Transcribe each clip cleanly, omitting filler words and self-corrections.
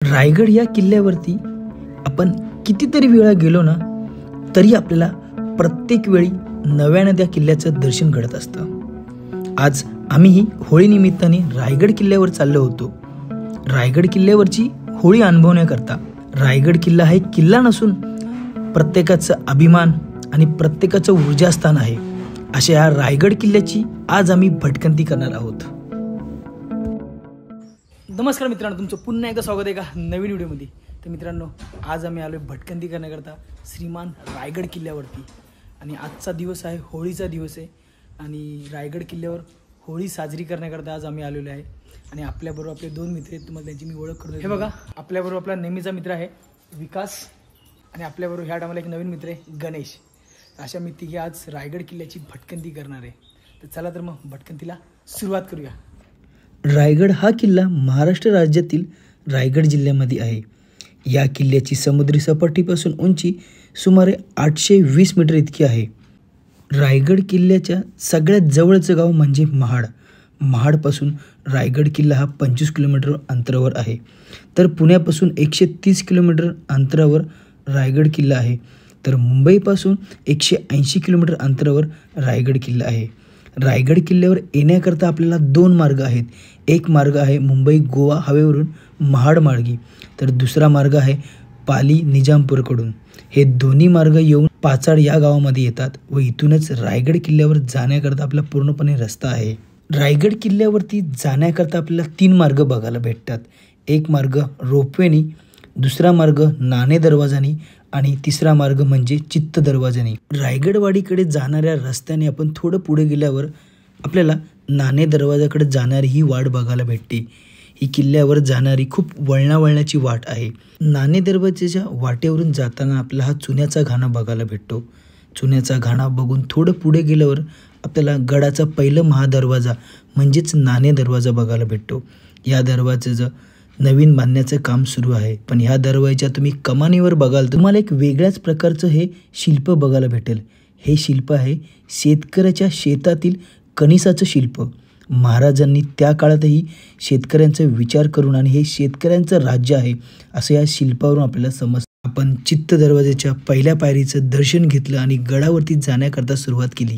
रायगड या किल्ल्यावरती आपण कितीतरी वेळा गेलो ना, तरी आपल्याला प्रत्येक वेळी नव्यानं त्या किल्ल्याचं दर्शन घडत असतं। आज आम्हीही होळी निमित्ताने रायगड किल्ल्यावर चाललो होतो। रायगड किल्ल्यावरची होळी अनुभवण्याकरता। रायगड किल्ला हा एक किल्ला नसून प्रत्येकाचं अभिमान आणि प्रत्येकाचं ऊर्जास्थान आहे। अशा या रायगड किल्ल्याची आज आम्ही भटकंती करणार आहोत। नमस्कार मित्रांनो, तुमचं पुन्हा एकदा स्वागत आहे का नवीन व्हिडिओमध्ये। तर मित्रांनो, आज आम्ही आलोय भटकंती करण्याकरता श्रीमान रायगड किल्ल्यावरती। आणि आजचा दिवस आहे होळीचा दिवस आहे आणि रायगड किल्ल्यावर होळी साजरी करण्याकरता आज आम्ही आलेलो आहे। आणि आपल्याबरोबर आपले दोन मित्र आहेत, तुम्हाला त्यांची मी ओळख करतो। हे बघा, आपल्याबरोबर आपला नेहमीचा मित्र आहे विकास आणि आपल्याबरोबर ह्या टायमाला एक नवीन मित्र आहे गणेश। अशा मी तिघे आज रायगड किल्ल्याची भटकंती करणार आहे। तर चला तर मग भटकंतीला सुरुवात करूया। रायगड हा किल्ला महाराष्ट्र राज्यातील रायगड जिल्ह्यामध्ये आहे। या किल्ल्याची समुद्री सपाटीपासून उंची सुमारे 820 मीटर इतकी आहे। रायगड किल्ल्याच्या सगळ्यात जवळचं गाव म्हणजे महाड। महाडपासून रायगड किल्ला हा 25 किलोमीटर अंतरावर आहे। तर पुण्यापासून 130 किलोमीटर अंतरावर रायगड किल्ला आहे। तर मुंबईपासून 180 किलोमीटर अंतरावर रायगड किल्ला आहे। रायगड किल्ल्यावर येण्याकरता आपल्याला दोन मार्ग आहेत। एक मार्ग आहे मुंबई गोवा हायवेवरून महाड मार्गी, तर दुसरा मार्ग आहे पाली निजामपूरकडून। हे दोन्ही मार्ग येऊन पाचाड या गावामध्ये येतात व इथूनच रायगड किल्ल्यावर जाण्याकरता आपला पूर्णपणे रस्ता आहे। रायगड किल्ल्यावरती जाण्याकरता आपल्याला तीन मार्ग बघायला भेटतात। एक मार्ग रोपवेनी, दुसरा मार्ग नाणे दरवाजानी आणि तिसरा मार्ग म्हणजे चित्त दरवाजाने। रायगडवाडीकडे जाणाऱ्या रस्त्याने आपण थोडं पुढे गेल्यावर आपल्याला नाणे दरवाजाकडे जाणारी ही वाट बघायला भेटते। ही किल्ल्यावर जाणारी खूप वळणावळणाची वाट आहे। नाणे दरवाजाच्या वाटेवरून जाताना आपल्याला हा चुन्याचा घाणा बघायला भेटतो। चुन्याचा घाणा बघून थोडं पुढे गेल्यावर आपल्याला गडाचा पहिला महादरवाजा म्हणजेच नाणे दरवाजा बघायला भेटतो। या दरवाजाचं नवीन बांधण्याचं काम सुरू आहे, पण ह्या दरवाजाच्या तुम्ही कमानीवर बघाल तर तुम्हाला एक वेगळ्याच प्रकारचं हे शिल्प बघायला भेटेल। हे शिल्प आहे शेतकऱ्याच्या शेतातील कणिसाचं शिल्प। महाराजांनी त्या काळातही शेतकऱ्यांचा विचार करून आणि हे शेतकऱ्यांचं राज्य आहे असं या शिल्पावरून आपल्याला समजतं। आपण चित्त दरवाजाच्या पहिल्या पायरीचं दर्शन घेतलं आणि गडावरती जाण्याकरता सुरुवात केली।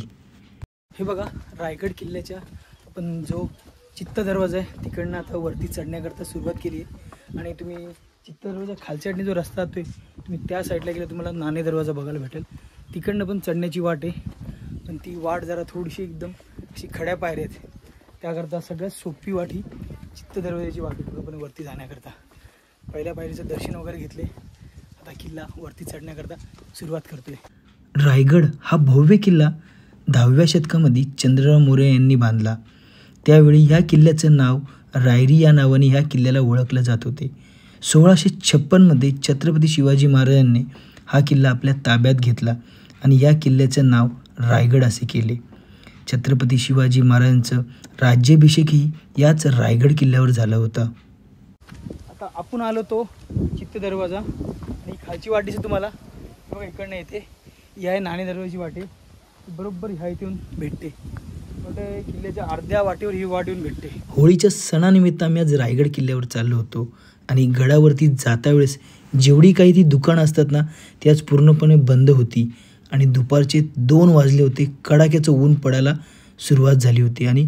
हे बघा, रायगड किल्ल्याच्या आपण जो चित्त दरवाजा आहे तिकडनं आता वरती चढण्याकरता सुरुवात केली आहे। आणि तुम्ही चित्त दरवाजा खालच्या साईडने जो रस्ता जातोय तुम्ही त्या साईडला गेला तुम्हाला नाणे दरवाजा बघायला भेटेल। तिकडनं पण चढण्याची वाट आहे, पण ती वाट जरा थोडीशी एकदम अशी खड्या पायऱ्या आहेत। त्याकरता सगळ्यात सोपी वाट ही चित्त दरवाजाची वाट आहे पूर्णपणे वरती जाण्याकरता। पहिल्या पायरीचं दर्शन वगैरे घेतले, आता किल्ला वरती चढण्याकरता सुरुवात करतोय। रायगड हा भव्य किल्ला 10व्या शतकामध्ये चंद्रराव मोरया यांनी बांधला। त्यावेळी ह्या किल्ल्याचं नाव रायरी या नावाने ह्या किल्ल्याला ओळखलं जात होते। 1656 मध्ये छत्रपती शिवाजी महाराजांनी हा किल्ला आपल्या ताब्यात घेतला आणि या किल्ल्याचं नाव रायगड असे केले। छत्रपती शिवाजी महाराजांचं राज्याभिषेकही याच रायगड किल्ल्यावर झाला होता। आता आपण आलो तो चित्त दरवाजा आणि खालची वाटेची तुम्हाला बघा इकडनं येते, या नाणे दरवाजाची वाटे बरोबर ह्या इथे येऊन भेटते। किल्ल्याच्या अर्ध्या वाटेवर ही वाट येऊन भेटते। होळीच्या सणानिमित्त आम्ही आज रायगड किल्ल्यावर चाललो होतो आणि गडावरती जाता वेळेस जेवढी काही ती दुकानं असतात ना ती आज पूर्णपणे बंद होती आणि दुपारचे 2 वाजले होते। कडाक्याचं ऊन पडायला सुरुवात झाली होती आणि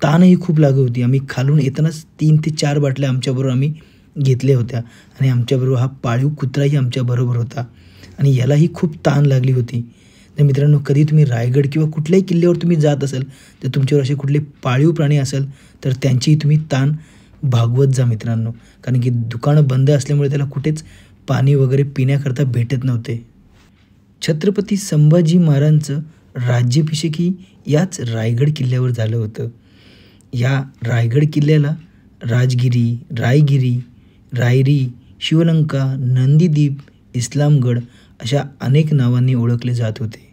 ताणही खूप लागत होती। आम्ही खालून येतानाच 3 ते 4 बाटल्या आमच्याबरोबर आम्ही घेतल्या होत्या आणि आमच्याबरोबर हा पाळीव कुत्राही आमच्याबरोबर होता आणि यालाही खूप ताण लागली होती। तर मित्रांनो, कधी तुम्ही रायगड किंवा कुठल्याही किल्ल्यावर तुम्ही जात असाल तर तुमच्यावर असे कुठले पाळीव प्राणी असेल तर त्यांचीही तुम्ही ताण भागवत जा मित्रांनो, कारण की दुकानं बंद असल्यामुळे त्याला कुठेच पाणी वगैरे पिण्याकरता भेटत नव्हते। छत्रपती संभाजी महाराजांचं राज्याभिषेकही याच रायगड किल्ल्यावर झालं होतं। या रायगड किल्ल्याला राजगिरी, रायगिरी, रायरी, शिवलंका, नंदीदीप, इस्लामगड अशा अनेक नावांनी ओळखले जात होते।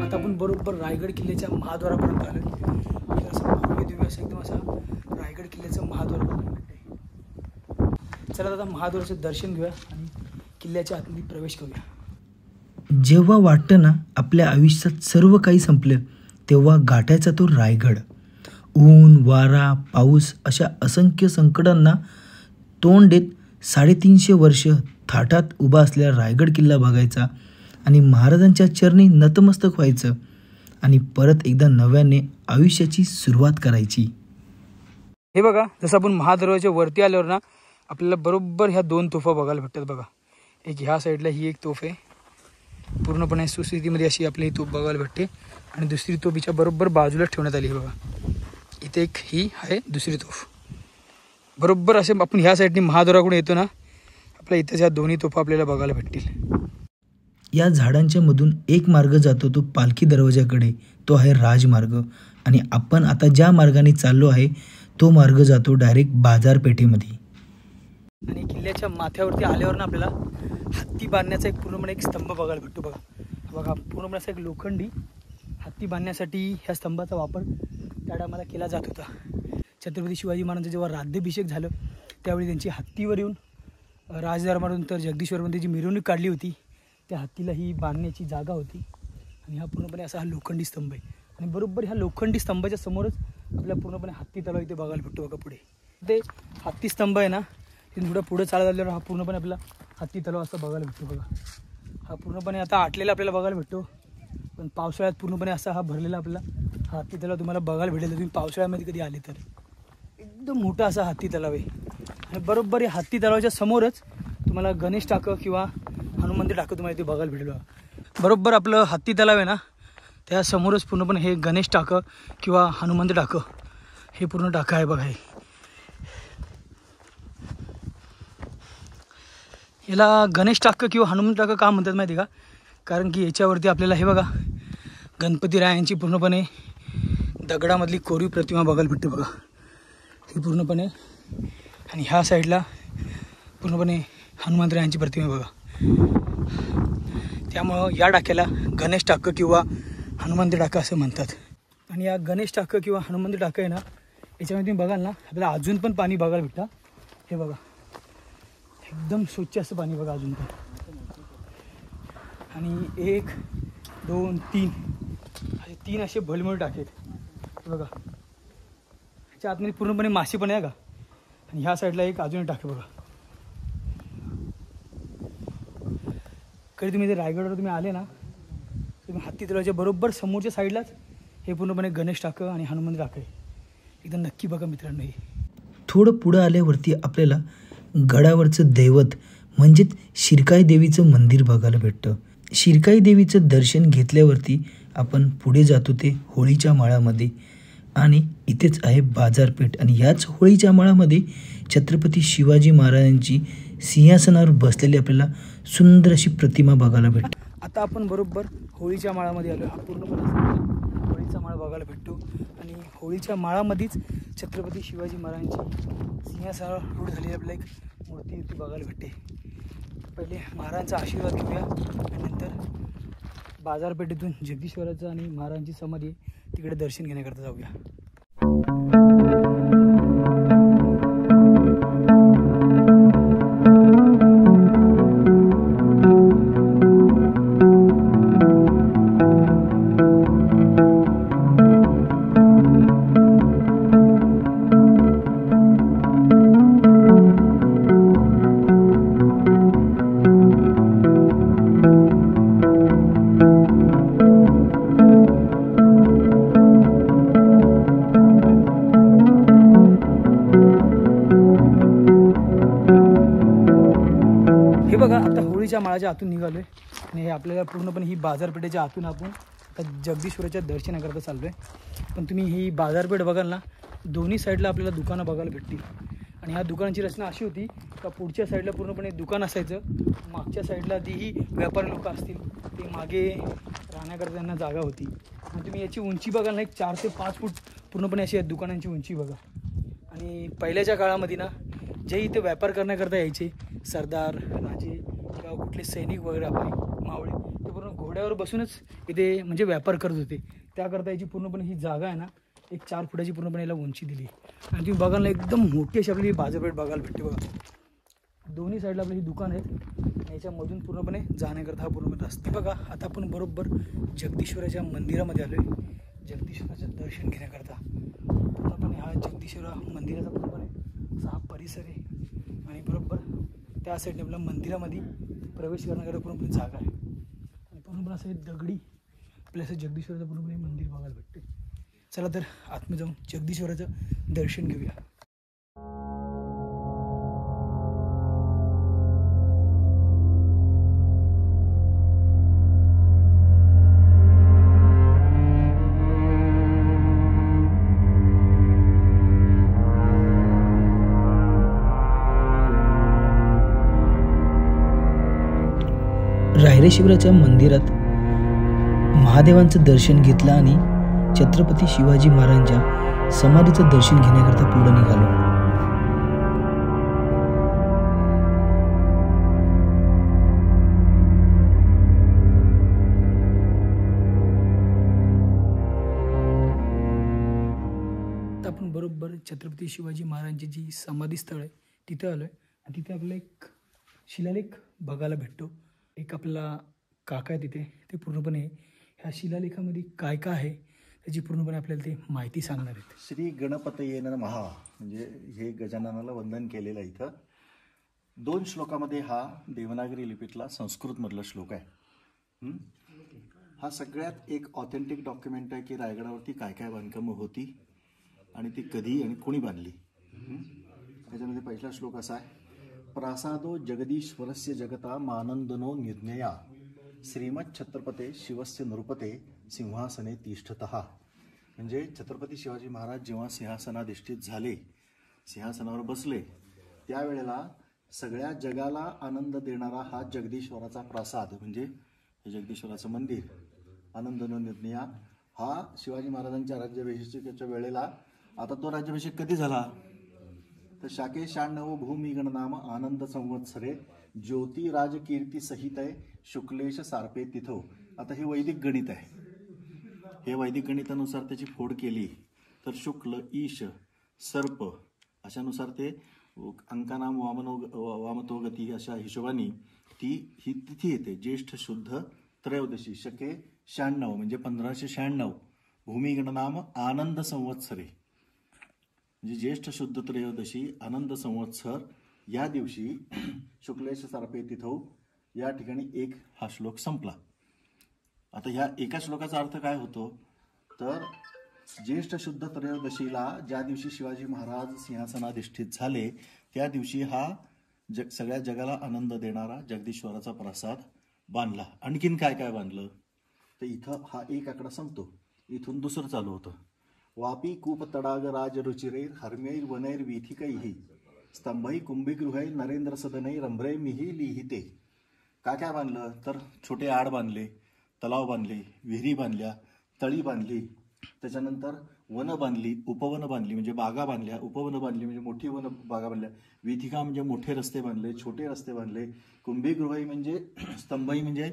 आता आपण बरोबर रायगड किल्ल्याच्या महाद्वारापर्यंत आलोय। असं भव्य दिव्य असं एकदम असा रायगड किल्ल्याचं महाद्वार बघायला भेटते। चला आता महाद्वाराचं दर्शन घेऊया आणि किल्ल्याच्या आतमध्ये प्रवेश करूया। जेव्हा वाटतं ना आपल्या आयुष्यात सर्व काही संपलं तेव्हा गाठायचा तो रायगड. ऊन, वारा, पाऊस अशा असंख्य संकटांना तोंड देत 350 वर्ष थाटात उभा असलेला रायगड किल्ला बघायचा आणि महाराजांच्या चरणी नतमस्तक व्हायचं आणि परत एकदा नव्याने आयुष्याची सुरुवात करायची. हे बघा, जसं आपण महादरवाजाच्या वरती आल्यावर ना आपल्याला बरोबर ह्या 2 तोफा बघायला भेटतात बघा. एक ह्या साईडला ही एक तोफ आहे, पूर्णपणे सुस्थितीमध्ये अशी आपली ही तोफ बघायला भेटते. आणि दुसरी तोफ हिच्या बरोबर बाजूला ठेवण्यात आली आहे बघा. इथे एक ही आहे दुसरी तोफ. बरोबर असे आपण ह्या साईडनी महाद्वाराकडून येतो ना, आपल्या इथे ह्या दोन्ही तोफा आपल्याला बघायला भेटतील. या झाडांच्या मधून एक मार्ग जातो तो पालखी दरवाजाकडे, तो आहे राजमार्ग. आणि आपण आता ज्या मार्गाने चाललो आहे तो मार्ग जातो डायरेक्ट बाजारपेठेमध्ये. आणि किल्ल्याच्या माथ्यावरती आल्यावर ना आपल्याला हत्ती बांधण्याचा एक पूर्णपणे एक स्तंभ बघायला भेटतो बघा. बघा, पूर्णपणे असा एक लोखंडी हत्ती बांधण्यासाठी ह्या स्तंभाचा वापर त्या टायमाला केला जात होता. छत्रपती शिवाजी महाराजांचं जेव्हा राज्याभिषेक झालं त्यावेळी त्यांची हत्तीवर येऊन राजदरबारातून तर जगदीश्वरमध्ये जी मिरवणूक काढली होती त्या हत्तीला ही बांधण्याची जागा होती. आणि हा पूर्णपणे असा हा लोखंडी स्तंभ आहे. आणि बरोबर ह्या लोखंडी स्तंभाच्या समोरच आपल्याला पूर्णपणे हत्ती तलाव इथे बघायला भेटतो बघा. पुढे ते हत्ती स्तंभ आहे ना, तिथून थोडं पुढे चालत आल्यावर हा पूर्णपणे आपला हत्ती तलाव असं बघायला भेटतो बघा. हा पूर्णपणे आता आटलेला आपल्याला बघायला भेटतो, पण पावसाळ्यात पूर्णपणे असा हा भरलेला आपला हा हत्ती तलाव तुम्हाला बघायला भेटेल. तुम्ही पावसाळ्यामध्ये कधी आले तर एकदम मोठा असा हत्ती तलाव आहे. आणि बरोबर या हत्ती तलावाच्या समोरच तुम्हाला गणेश टाकं किंवा हनुमंदिर टाकं तुम्हाला इथे बघायला भेटेल. बरोबर आपलं हत्ती तलाव आहे ना, त्या समोरच पूर्णपणे हे गणेश टाकं किंवा हनुमंदिर टाकं हे पूर्ण टाकं आहे बघा. हे याला गणेश टाकं किंवा हनुमंत टाकं का म्हणतात माहिती का? कारण की याच्यावरती आपल्याला हे बघा गणपतीरायांची पूर्णपणे दगडामधली कोरीव प्रतिमा बघायला भेटते बघा ही पूर्णपणे. आणि ह्या साईडला पूर्णपणे हनुमंतरायांची प्रतिमा बघा. त्यामुळं या टाक्याला गणेश टाकं किंवा हनुमंत टाकं असं म्हणतात. आणि या गणेश टाकं किंवा हनुमंत टाकं आहे ना, याच्यामध्ये तुम्ही बघाल ना आपल्याला अजून पण पाणी बघायला भेटतं. हे बघा, एकदम स्वच्छ असं पाणी बघा अजून पण. आणि 1 2 3 असे 3 असे भलमोल टाके आहेत बघा. ह्याच्या आतमध्ये पूर्णपणे मासे पण आहे का. आणि ह्या साईडला एक अजून टाके बघा. कधी तुम्ही जर रायगडवर तुम्ही आले ना, तुम्ही हत्ती तलावाच्या बरोबर समोरच्या साईडलाच हे पूर्णपणे गणेश टाकं आणि हनुमंत टाकं आहे. एकदम नक्की बघा मित्रांनो. हे थोडं पुढं आल्यावरती आपल्याला गडावरचं दैवत म्हणजेच शिरकाई देवीचं मंदिर बघायला भेटतं. शिरकाई देवीचं दर्शन घेतल्यावरती आपण पुढे जातो ते होळीच्या माळामध्ये. आणि इथेच आहे बाजारपेठ. आणि ह्याच होळीच्या माळामध्ये छत्रपती शिवाजी महाराजांची सिंहासनावर बसलेली आपल्याला सुंदर अशी प्रतिमा बघायला भेटते. आता आपण बरोबर होळीच्या माळामध्ये आलो. हा पूर्णपणे होळीचा माळ बघायला भेटतो. आणि होळीच्या माळामध्येच छत्रपती शिवाजी महाराजांची सिंहासनावर रूढ झालेली आपल्याला एक मूर्ती ती बघायला भेटते. पहिले महाराजांचा आशीर्वाद घेऊया आणि नंतर बाजारपेठेतून जगदीश्वराचं आणि महाराजांची समाधी तिकडे दर्शन घेण्याकरता जाऊया. हे बघा, आता होळीच्या माळाच्या आतून निघालो आहे आणि हे आपल्याला पूर्णपणे ही बाजारपेठेच्या आतून आपण आता जगदीश्वराच्या दर्शनाकरता चाललो आहे. पण तुम्ही ही बाजारपेठ बघाल ना, दोन्ही साईडला आपल्याला दुकानं बघायला भेटतील. आणि ह्या दुकानाची रचना अशी होती का पुढच्या साईडला पूर्णपणे दुकान असायचं, मागच्या साईडला तीही व्यापारी लोक असतील, ते मागे राहण्याकरता त्यांना जागा होती. आणि तुम्ही याची उंची बघाल ना, एक 4 ते 5 फूट पूर्णपणे अशी दुकानांची उंची बघा. आणि पहिल्याच्या काळामध्ये ना जे इथे व्यापार करण्याकरता यायचे सरदार राजे किंवा कुठले सैनिक वगैरे आपले मावळे, ते पूर्ण घोड्यावर बसूनच इथे म्हणजे व्यापार करत होते. त्याकरता याची पूर्णपणे ही जागा आहे ना, एक 4 फुटाची पूर्णपणे याला उंची दिली. आणि तुम्ही बघाल ना, एकदम मोठी अशी आपली बाजारपेठ बघायला भेटते बघा. दोन्ही साईडला आपली ही दुकान आहेत. याच्यामधून पूर्णपणे जाण्याकरता हा पूर्णपणे रस्ता बघा. आता आपण बरोबर जगदीश्वराच्या मंदिरामध्ये आलो आहे. जगदीश्वराचं दर्शन घेण्याकरता. पूर्णपणे हा जगदीश्वर मंदिराचा पूर्णपणे असा हा परिसर आहे आणि बरोबर त्या साईडने आपल्या मंदिरामध्ये प्रवेश करण्याकरता पूर्णपणे जागा आहे आणि पूर्णपणे असं दगडी आपल्या असं जगदीश्वराचं पूर्णपणे मंदिर बघायला भेटते. चला तर आतमध्ये जाऊन जगदीश्वराचं दर्शन घेऊया. रायरेश्वराच्या मंदिरात महादेवांचं दर्शन घेतलं आणि छत्रपती शिवाजी महाराजांच्या समाधीचं दर्शन घेण्याकरता पुढे निघालो. आता आपण बरोबर छत्रपती शिवाजी महाराजांची जी समाधी स्थळ आहे तिथे आलो आहे आणि तिथे आपल्याला एक शिलालेख बघायला भेटतो. एक आपला काका आहे तिथे, ते पूर्णपणे ह्या शिलालेखामध्ये काय काय आहे त्याची पूर्णपणे आपल्याला ते माहिती सांगणार आहेत. श्री गणपतये नमः म्हणजे हे गजाननाला वंदन केलेलं आहे. इथं 2 श्लोकामध्ये हा देवनागरी लिपीतला संस्कृतमधला श्लोक आहे. हा सगळ्यात एक ऑथेंटिक डॉक्युमेंट आहे की रायगडावरती काय काय बांधकामं होती आणि ती कधी आणि कोणी बांधली. त्याच्यामध्ये पहिला श्लोक असा आहे, प्रासादो जगदीश्वरस्य जगता मानंदनो निर्णया श्रीमच्छत्रपते शिवस्य नृपते सिंहासने तिष्ठतः. म्हणजे छत्रपती शिवाजी महाराज जेव्हा सिंहासनाधिष्ठित झाले, सिंहासनावर बसले, त्यावेळेला सगळ्या जगाला आनंद देणारा हा जगदीश्वराचा प्रासाद म्हणजे हे जगदीश्वराचं मंदिर आनंदनो निर्णया हा शिवाजी महाराजांच्या राज्याभिषेकाच्या वेळेला. आता तो राज्याभिषेक कधी झाला तर शाके 96 भूमिगण नाम आनंद संवत्सरे ज्योतिराजकीर्ती सहित आहे शुक्लेश सारपे तिथो. आता हे वैदिक गणित आहे. हे वैदिक गणितानुसार त्याची फोड केली तर शुक्ल ईश सर्प अशानुसार ते अंकानाम वामतोगती अशा हिशोबाने ही तिथी येते. ज्येष्ठ शुद्ध त्रयोदशी शके 96 म्हणजे 1596 भूमिगण नाम आनंद संवत्सरे म्हणजे ज्येष्ठ शुद्ध त्रयोदशी आनंद संवत्सर या दिवशी शुक्लेश सारपे तिथो या ठिकाणी एक हा श्लोक संपला. आता ह्या एका श्लोकाचा अर्थ काय होतो तर ज्येष्ठ शुद्ध त्रयोदशीला ज्या दिवशी शिवाजी महाराज सिंहासनाधिष्ठित झाले त्या दिवशी हा सगळ्या जगाला आनंद देणारा जगदीश्वराचा प्रासाद बांधला. आणखीन काय काय बांधलं तर इथं हा एक आकडा संपतो, इथून दुसरं चालू होतं. वापी कूप तडाग राज रुचिरैर हर्म्यैर वनैर वीथिकैहि स्तंभै कुंभिगृहै नरेंद्र सदनै रंभ्रै मिही लिहिते. काय काय बांधलं तर छोटे आड बांधले, तलाव बांधले, विहिरी बांधल्या, तळी बांधली, त्याच्यानंतर वन बांधली, उपवन बांधली म्हणजे बागा बांधल्या, उपवन बांधली म्हणजे मोठी वन बागा बांधल्या, वीथिका म्हणजे मोठे रस्ते बांधले, छोटे रस्ते बांधले, कुंभिगृहै म्हणजे स्तंभई म्हणजे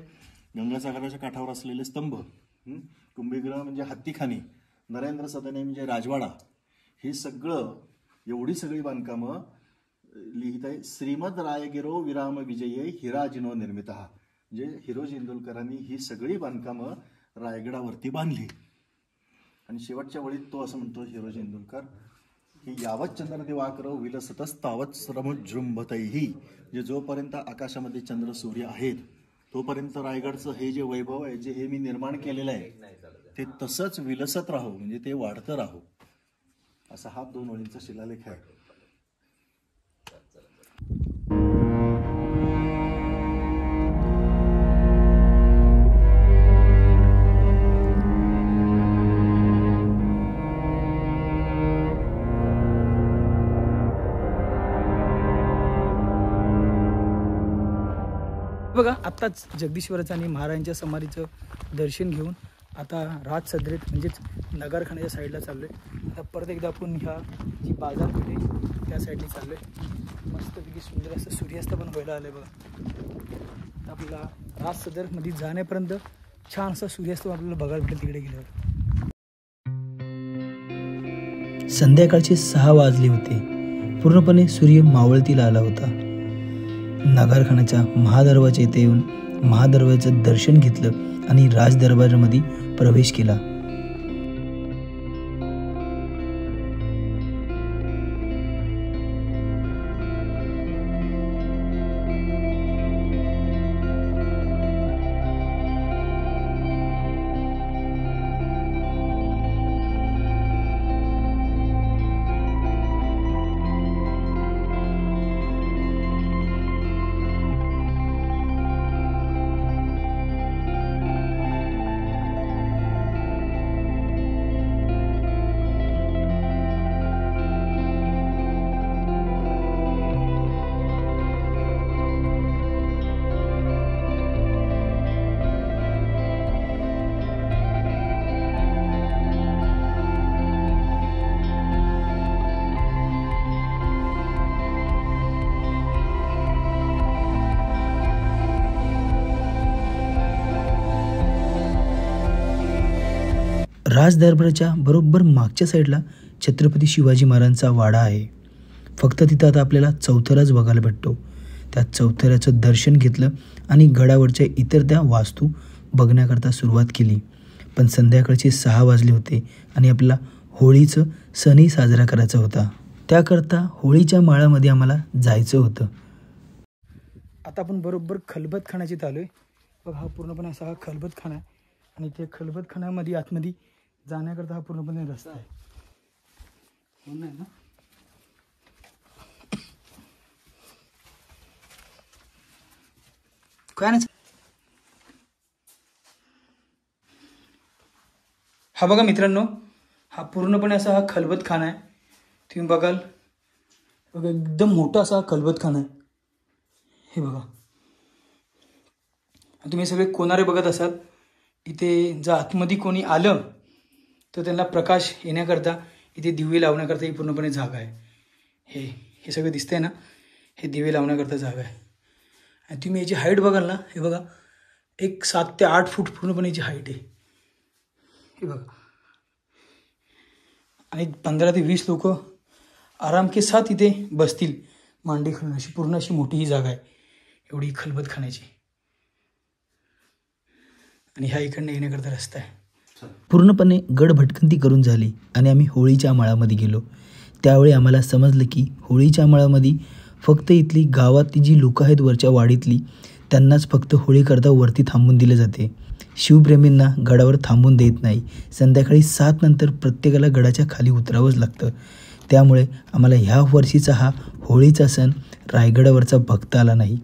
गंगासागराच्या काठावर असलेले स्तंभ, कुंभिगृह म्हणजे हत्तीखानी, नरेंद्र सदने म्हणजे राजवाडा. हे सगळं एवढी सगळी बांधकामं लिहित आहे. श्रीमद रायगिरो विराम विजये हिराजिनो निर्मिता म्हणजे हिरोजी इंदुलकरांनी ही सगळी बांधकामं रायगडावरती बांधली. आणि शेवटच्या वळीत तो असं म्हणतो हिरोजी इंदुलकर की यावत चंद्रदिवाकर विलसतस तावत श्रमजृंभतैही म्हणजे जोपर्यंत आकाशामध्ये चंद्र सूर्य आहेत तोपर्यंत रायगडचं हे जे वैभव आहे जे हे मी निर्माण केलेलं आहे ते तसंच विलसत राहो म्हणजे ते वाढतं राहो असा हा 2 ओळींचा शिलालेख आहे. बघा आत्ताच जगदीश्वराचं आणि महाराजांच्या समाधीचं दर्शन घेऊन आता राजसदरेत म्हणजेच नगरखान्याच्या साईडला चाललो आहे. आता परत एकदा आपण ह्या जी बाजारपेठ आहे त्या साईडने चाललो आहे. मस्तपैकी सुंदर असं सूर्यास्त पण व्हायला आलं आहे बघा. आपल्याला राजसदरमध्ये जाण्यापर्यंत छान असा सूर्यास्त आपल्याला बघायला भेटेल तिकडे गेल्यावर. संध्याकाळचे 6 वाजले होते. पूर्णपणे सूर्य मावळतीला आला होता. नगरखान्याच्या महादरवाजा येथे येऊन महादरवाजाचं दर्शन घेतलं आणि राजदरबारामध्ये प्रवेश केला. राजदरबाराच्या बरोबर मागच्या साईडला छत्रपती शिवाजी महाराजांचा वाडा आहे. फक्त तिथं आता आपल्याला चौथराच बघायला भेटतो. त्या चौथऱ्याचं दर्शन घेतलं आणि गडावरच्या इतर त्या वास्तू बघण्याकरता सुरुवात केली. पण संध्याकाळचे 6 वाजले होते आणि आपल्याला होळीचं सणही साजरा करायचा होता. त्याकरता होळीच्या माळामध्ये आम्हाला जायचं होतं. आता आपण बरोबर खलबत खाण्याची आलोय. बघा हा पूर्णपणे असा हा खलबत खाना आहे आणि त्या खलबत खाण्यामध्ये आतमध्ये जाण्याकरता हा पूर्णपणे रस्ता आहे. हो नाही ना? काय नाही. हा बघा मित्रांनो, हा पूर्णपणे असा हा खलबत खाना आहे. तुम्ही बघाल, बघा एकदम मोठा असा हा खलबत खाना आहे. हे बघा, तुम्ही सगळे कोणारे बघत असाल. इथे जर आतमध्ये कोणी आलं तर त्यांना प्रकाश येण्याकरता इथे दिवे लावण्याकरता ही पूर्णपणे जागा आहे. हे सगळं दिसतंय ना, हे दिवे लावण्याकरता जागा आहे. आणि तुम्ही याची हाईट बघाल ना, हे बघा एक 7 ते 8 फूट पूर्णपणे याची हाईट आहे. हे बघा, आणि 15 ते 20 लोक आराम के साथ इथे बसतील मांडी घालून. अशी पूर्ण अशी मोठी ही जागा आहे एवढी खलबत खाण्याची. आणि ह्या इकडनं येण्याकरता रस्ता आहे. पूर्णपणे गड भटकंती करून झाली आणि आम्ही होळीच्या माळामध्ये गेलो. त्यावेळी आम्हाला समजलं की होळीच्या माळामध्ये फक्त इथली गावातली जी लोकं आहेत वरच्या वाडीतली त्यांनाच फक्त होळीकरता वरती थांबून दिले जाते. शिवप्रेमींना गडावर थांबून देत नाही. संध्याकाळी 7 नंतर प्रत्येकाला गडाच्या खाली उतरावंच लागतं. त्यामुळे आम्हाला ह्या वर्षीचा हा होळीचा सण रायगडावरचा बघता आला नाही.